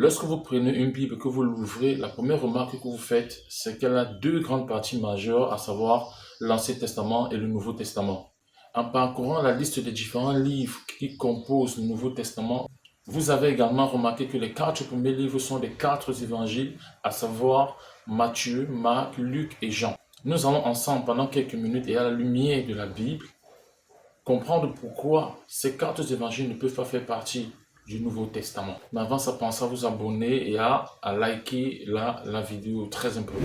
Lorsque vous prenez une Bible, que vous l'ouvrez, la première remarque que vous faites, c'est qu'elle a deux grandes parties majeures, à savoir l'Ancien Testament et le Nouveau Testament. En parcourant la liste des différents livres qui composent le Nouveau Testament, vous avez également remarqué que les 4 premiers livres sont les 4 évangiles, à savoir Matthieu, Marc, Luc et Jean. Nous allons ensemble pendant quelques minutes et à la lumière de la Bible, comprendre pourquoi ces 4 évangiles ne peuvent pas faire partie du Nouveau Testament. Mais avant ça, pensez à vous abonner et à liker la vidéo, très important.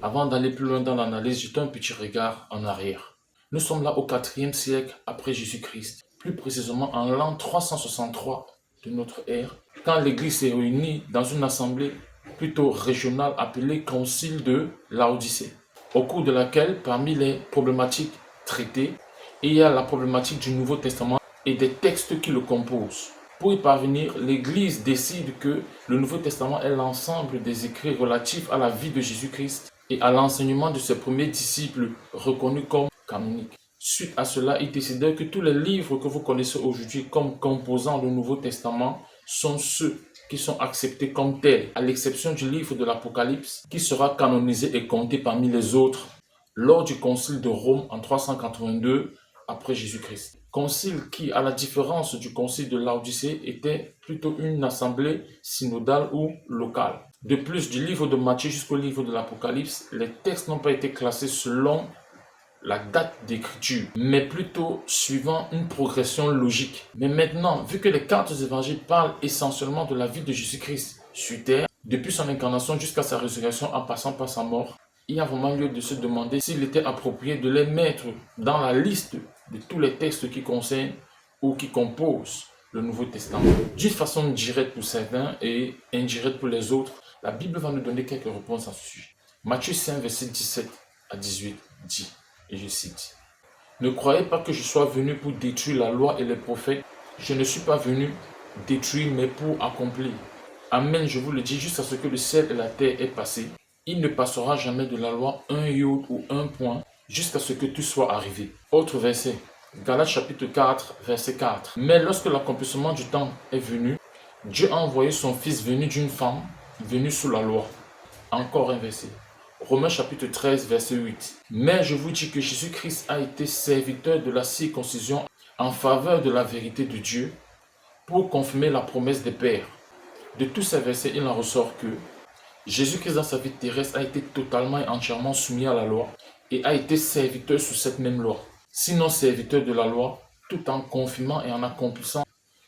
Avant d'aller plus loin dans l'analyse, jetons un petit regard en arrière. Nous sommes là au 4e siècle après Jésus-Christ, plus précisément en l'an 363 de notre ère, quand l'Église s'est réunie dans une assemblée plutôt régionale appelée Concile de Laodicée, au cours de laquelle, parmi les problématiques traitées, il y a la problématique du Nouveau Testament et des textes qui le composent. Pour y parvenir, l'Église décide que le Nouveau Testament est l'ensemble des écrits relatifs à la vie de Jésus-Christ et à l'enseignement de ses premiers disciples reconnus comme canoniques. Suite à cela, ils décidèrent que tous les livres que vous connaissez aujourd'hui comme composant le Nouveau Testament sont ceux qui sont acceptés comme tels, à l'exception du livre de l'Apocalypse, qui sera canonisé et compté parmi les autres lors du concile de Rome en 382 après Jésus-Christ. Concile qui, à la différence du concile de Laodicée, était plutôt une assemblée synodale ou locale. De plus, du livre de Matthieu jusqu'au livre de l'Apocalypse, les textes n'ont pas été classés selon la date d'écriture, mais plutôt suivant une progression logique. Mais maintenant, vu que les 4 évangiles parlent essentiellement de la vie de Jésus-Christ sur terre, depuis son incarnation jusqu'à sa résurrection en passant par sa mort, il y a vraiment lieu de se demander s'il était approprié de les mettre dans la liste de tous les textes qui concernent ou qui composent le Nouveau Testament. D'une façon directe pour certains et indirecte pour les autres, la Bible va nous donner quelques réponses à ce sujet. Matthieu 5, verset 17 à 18 dit, et je cite, « Ne croyez pas que je sois venu pour détruire la loi et les prophètes. Je ne suis pas venu détruire, mais pour accomplir. Amen, je vous le dis, jusqu'à ce que le ciel et la terre aient passé. Il ne passera jamais de la loi un iot ou un point jusqu'à ce que tout soit arrivé. » Autre verset, Galates chapitre 4, verset 4. « Mais lorsque l'accomplissement du temps est venu, Dieu a envoyé son Fils venu d'une femme, venu sous la loi. » Encore un verset, Romains chapitre 13, verset 8. « Mais je vous dis que Jésus-Christ a été serviteur de la circoncision en faveur de la vérité de Dieu pour confirmer la promesse des pères. » De tous ces versets, il en ressort que Jésus-Christ dans sa vie terrestre a été totalement et entièrement soumis à la loi et a été serviteur sous cette même loi. Sinon serviteur de la loi, tout en confirmant et en accomplissant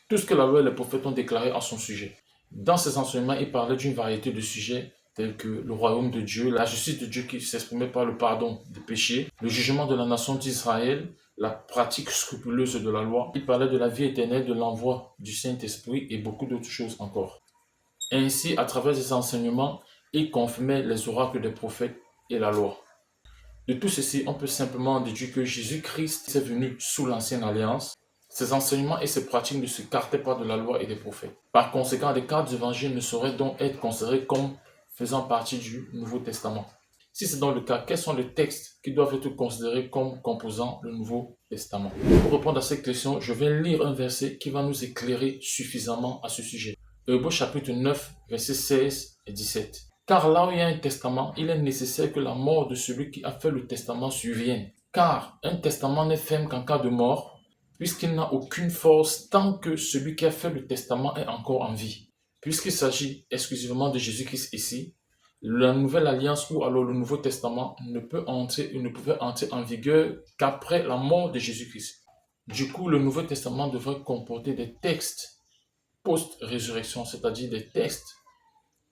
tout ce que la loi et les prophètes ont déclaré à son sujet. Dans ses enseignements, il parlait d'une variété de sujets tels que le royaume de Dieu, la justice de Dieu qui s'exprimait par le pardon des péchés, le jugement de la nation d'Israël, la pratique scrupuleuse de la loi. Il parlait de la vie éternelle, de l'envoi du Saint-Esprit et beaucoup d'autres choses encore. Ainsi, à travers ces enseignements, il confirmait les oracles des prophètes et la loi. De tout ceci, on peut simplement déduire que Jésus-Christ est venu sous l'ancienne alliance. Ses enseignements et ses pratiques ne s'écartaient pas de la loi et des prophètes. Par conséquent, les 4 évangiles ne sauraient donc être considérés comme faisant partie du Nouveau Testament. Si c'est dans le cas, quels sont les textes qui doivent être considérés comme composant le Nouveau Testament? Pour répondre à cette question, je vais lire un verset qui va nous éclairer suffisamment à ce sujet. Hébreux chapitre 9, versets 16 et 17. « Car là où il y a un testament, il est nécessaire que la mort de celui qui a fait le testament survienne. Car un testament n'est ferme qu'en cas de mort, puisqu'il n'a aucune force tant que celui qui a fait le testament est encore en vie. » Puisqu'il s'agit exclusivement de Jésus-Christ ici, la nouvelle alliance ou alors le Nouveau Testament ne pouvait entrer en vigueur qu'après la mort de Jésus-Christ. Du coup, le Nouveau Testament devrait comporter des textes post-résurrection, c'est-à-dire des textes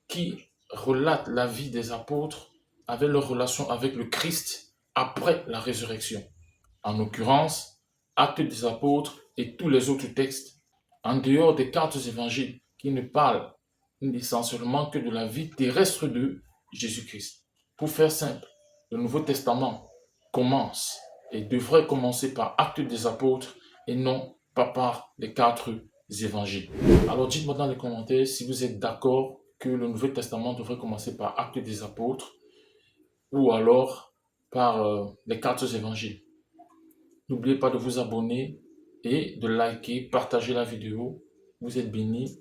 qui relatent la vie des apôtres avec leur relation avec le Christ après la résurrection. En l'occurrence, Actes des apôtres et tous les autres textes, en dehors des 4 évangiles qui ne parlent essentiellement que de la vie terrestre de Jésus-Christ. Pour faire simple, le Nouveau Testament commence et devrait commencer par Actes des apôtres et non pas par les 4 évangiles. Alors dites-moi dans les commentaires si vous êtes d'accord que le Nouveau Testament devrait commencer par Actes des apôtres ou alors par les 4 évangiles. N'oubliez pas de vous abonner et de liker, partager la vidéo. Vous êtes bénis.